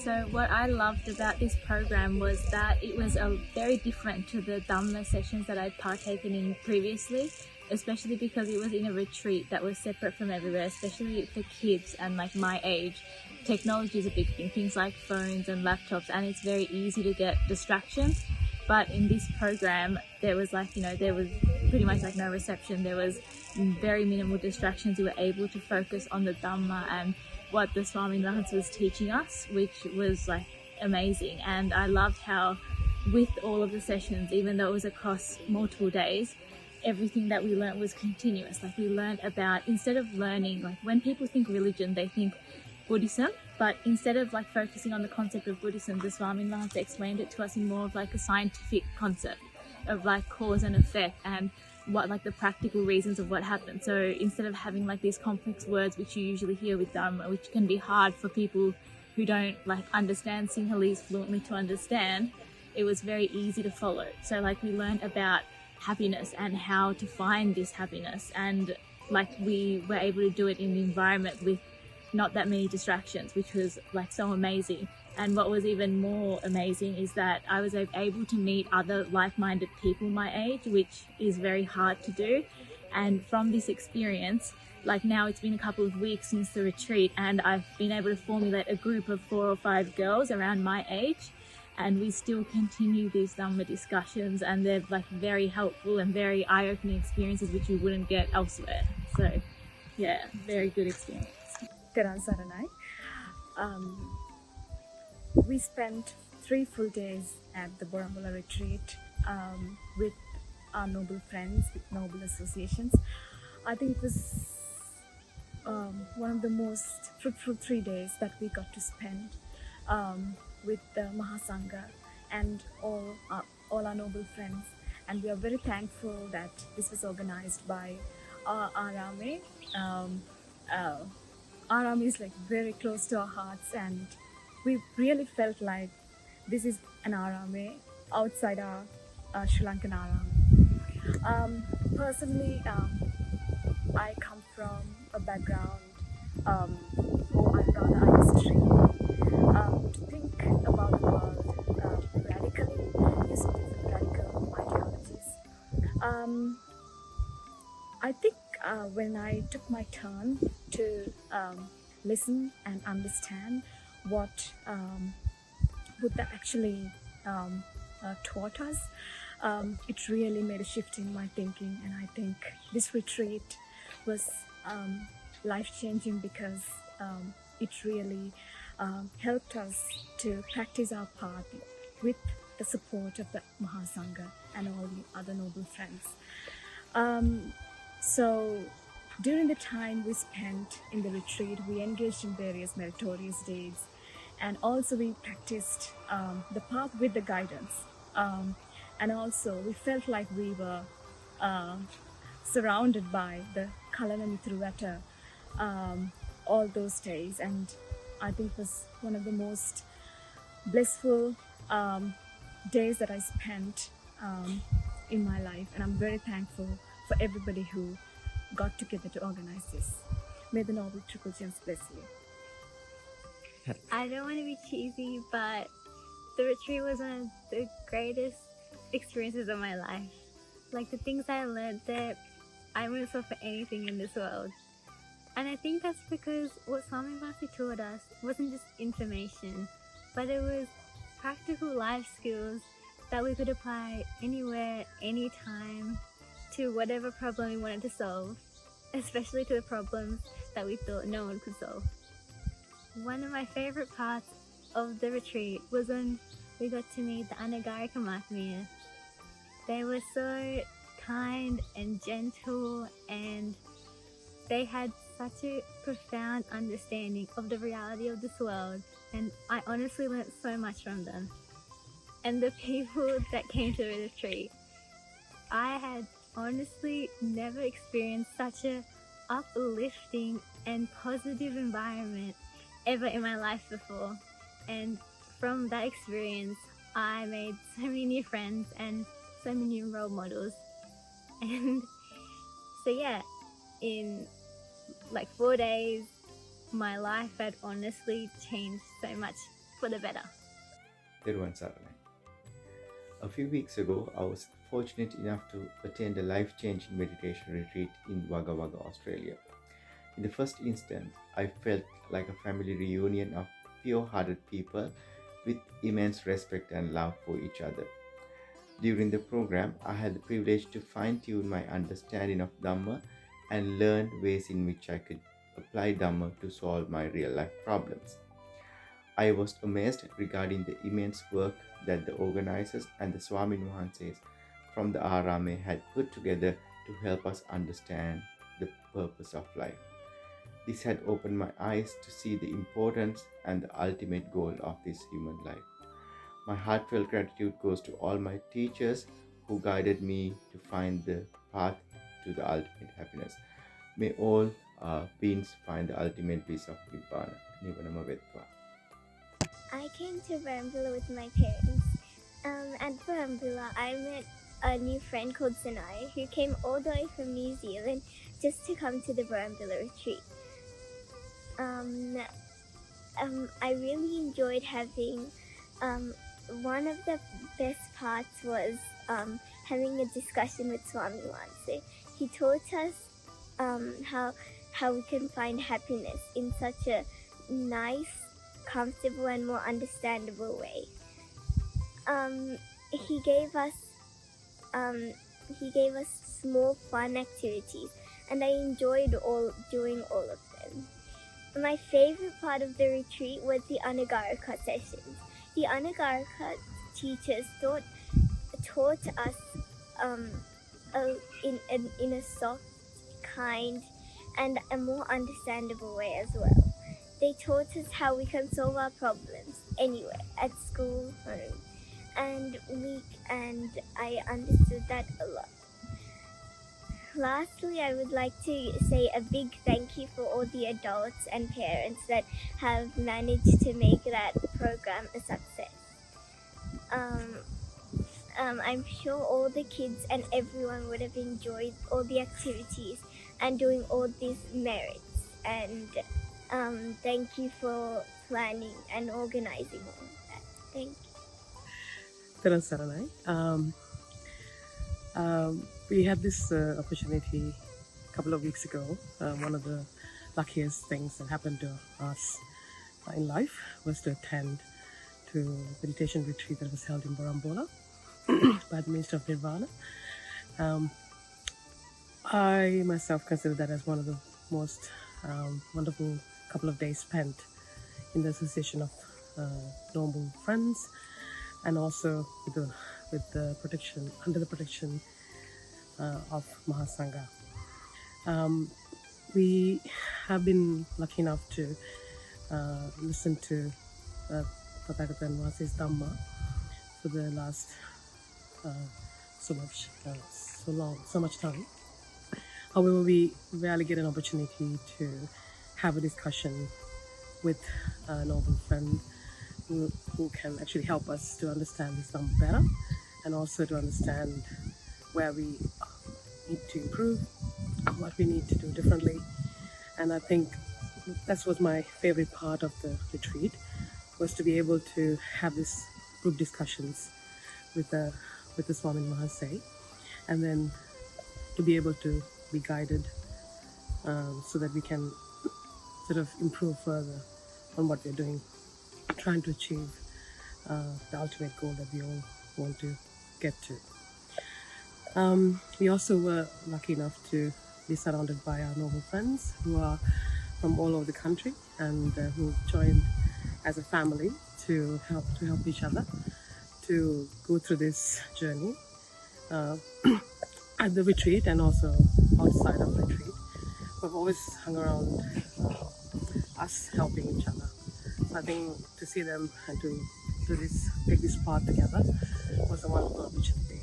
So what I loved about this program was that it was very different to the Dhamma sessions that I'd partaken in previously, especially because it was in a retreat that was separate from everywhere, especially for kids and like my age. Technology is a big thing, things like phones and laptops, and it's very easy to get distractions. But in this program, there was there was pretty much like no reception. There was very minimal distractions. We were able to focus on the Dhamma and what the Swaminathan was teaching us, which was like amazing. And I loved how with all of the sessions, even though it was across multiple days, everything that we learned was continuous. Like we learned about, instead of learning, like when people think religion, they think Buddhism, but instead of like focusing on the concept of Buddhism, the Swaminathan explained it to us in more of like a scientific concept of like cause and effect and what like the practical reasons of what happened. So instead of having like these complex words which you usually hear with Dharma, which can be hard for people who don't like understand Sinhalese fluently to understand, it was very easy to follow. So like we learned about happiness and how to find this happiness, and like we were able to do it in the environment with not that many distractions, which was like so amazing. And what was even more amazing is that I was able to meet other like-minded people my age, which is very hard to do. And from this experience, like now it's been a couple of weeks since the retreat, and I've been able to formulate a group of 4 or 5 girls around my age, and we still continue these Dhamma discussions, and they're like very helpful and very eye-opening experiences which you wouldn't get elsewhere. So yeah, very good experience. Teran Saranai. We spent 3 full days at the Borambola retreat with our noble friends, with noble associations. I think it was one of the most fruitful 3 days that we got to spend with the Mahasangha and all our noble friends. And we are very thankful that this was organized by Arame. Arame is like very close to our hearts, and we really felt like this is an Arame outside our Sri Lankan Arame. Personally, I come from a background, or rather I was trained to think about the world radically, using different radical ideologies. I think when I took my turn to listen and understand what Buddha actually taught us, it really made a shift in my thinking. And I think this retreat was life-changing because it really helped us to practice our path with the support of the Mahasangha and all the other noble friends. So during the time we spent in the retreat, we engaged in various meritorious deeds, and also we practiced the path with the guidance. And also we felt like we were surrounded by the Kalana Mitruwata all those days, and I think it was one of the most blissful days that I spent in my life, and I'm very thankful for everybody who got together to organize this. May the Noble Triple Gems bless you. I don't want to be cheesy, but the retreat was one of the greatest experiences of my life. Like the things I learned there, I wouldn't swap for anything in this world. And I think that's because what Swami Vasi taught us wasn't just information, but it was practical life skills that we could apply anywhere, anytime, to whatever problem we wanted to solve, especially to the problems that we thought no one could solve. One of my favorite parts of the retreat was when we got to meet the Anagarika Mahatmya. They were so kind and gentle, and they had such a profound understanding of the reality of this world, and I honestly learnt so much from them. And the people that came to the retreat, I had honestly never experienced such a uplifting and positive environment ever in my life before. And from that experience, I made so many new friends and so many new role models. And so yeah, in like 4 days, my life had honestly changed so much for the better. Nirvana. A few weeks ago, I was fortunate enough to attend a life-changing meditation retreat in Wagga Wagga, Australia. In the first instance, I felt like a family reunion of pure-hearted people with immense respect and love for each other. During the program, I had the privilege to fine-tune my understanding of Dhamma and learn ways in which I could apply Dhamma to solve my real-life problems. I was amazed regarding the immense work that the organizers and the Swamin Wahanses from the Arame had put together to help us understand the purpose of life. This had opened my eyes to see the importance and the ultimate goal of this human life. My heartfelt gratitude goes to all my teachers who guided me to find the path to the ultimate happiness. May all beings find the ultimate bliss of Nirvana. Nirvana Vetva. I came to Borambola with my parents. At Borambola, I met a new friend called Sinai who came all the way from New Zealand just to come to the Borambola retreat. I really enjoyed having one of the best parts was having a discussion with Swami Wanse. He taught us how we can find happiness in such a nice, comfortable and more understandable way. He gave us small fun activities, and I enjoyed doing all of them. My favorite part of the retreat was the Anagarika sessions. The Anagarika teachers taught us in a soft, kind, and a more understandable way as well. They taught us how we can solve our problems anywhere, at school, home, and I understood that a lot. Lastly, I would like to say a big thank you for all the adults and parents that have managed to make that program a success. I'm sure all the kids and everyone would have enjoyed all the activities and doing all these merits. And thank you for planning and organizing all of that. Thank you. Terang Saranai. We had this opportunity a couple of weeks ago. One of the luckiest things that happened to us in life was to attend to a meditation retreat that was held in Borambola by the Minister of Nirvana. I myself consider that as one of the most wonderful couple of days spent in the association of noble friends, and also with the protection, under the protection of Mahasangha. We have been lucky enough to listen to Tathagata and Vase's Dhamma for the last so much time. However, we rarely get an opportunity to have a discussion with a noble friend who can actually help us to understand this Dhamma better, and also to understand where we need to improve, what we need to do differently. And I think that was my favorite part of the retreat, was to be able to have these group discussions with the Swami Mahase, and then to be able to be guided so that we can sort of improve further on what we're doing, trying to achieve the ultimate goal that we all want to get to. We also were lucky enough to be surrounded by our noble friends who are from all over the country, and who joined as a family to help each other to go through this journey at the retreat and also outside of the retreat. We've always hung around us helping each other. So I think to see them and to take this part together was a wonderful opportunity.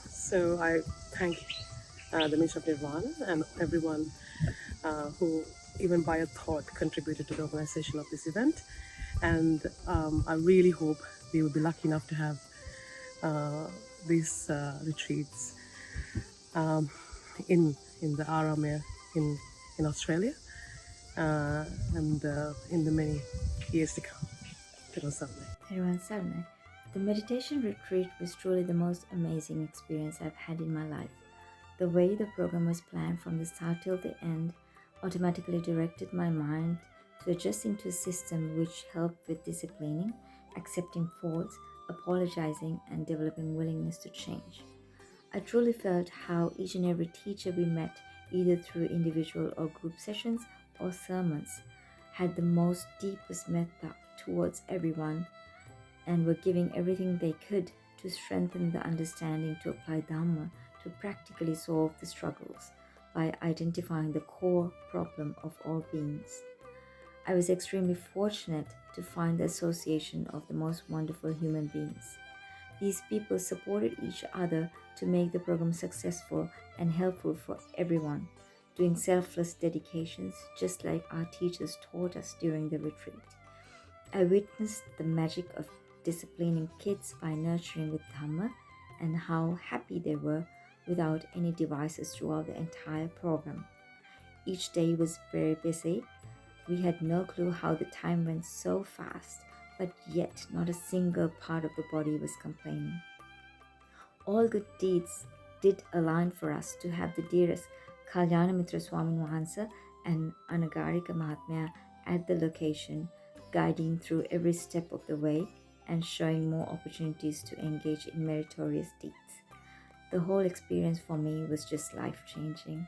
So I thank the Minister of Nirvana and everyone who, even by a thought, contributed to the organization of this event. And I really hope we will be lucky enough to have these retreats in in the Aram in Australia and in the many years to come. Everyone Sarne. The meditation retreat was truly the most amazing experience I've had in my life. The way the program was planned from the start till the end automatically directed my mind to adjusting to a system which helped with disciplining, accepting faults, apologizing, and developing willingness to change. I truly felt how each and every teacher we met, either through individual or group sessions or sermons, had the most deepest metta towards everyone and were giving everything they could to strengthen the understanding to apply Dhamma to practically solve the struggles by identifying the core problem of all beings. I was extremely fortunate to find the association of the most wonderful human beings. These people supported each other to make the program successful and helpful for everyone, doing selfless dedications just like our teachers taught us during the retreat. I witnessed the magic of disciplining kids by nurturing with Dhamma and how happy they were without any devices throughout the entire program. Each day was very busy. We had no clue how the time went so fast, but yet not a single part of the body was complaining. All good deeds did align for us to have the dearest Kalyana Mitra Swamin Wahansa and Anagarika Mahatmya at the location, guiding through every step of the way and showing more opportunities to engage in meritorious deeds. The whole experience for me was just life-changing.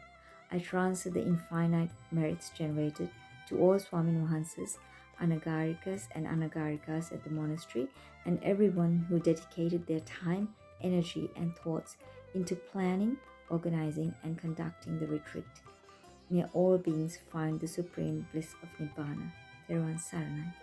I transferred the infinite merits generated to all Swamin Wahansas, Anagarikas and Anagarikas at the monastery, and everyone who dedicated their time, energy and thoughts into planning, organizing and conducting the retreat. May all beings find the supreme bliss of Nirvana. Theruvan Saranai.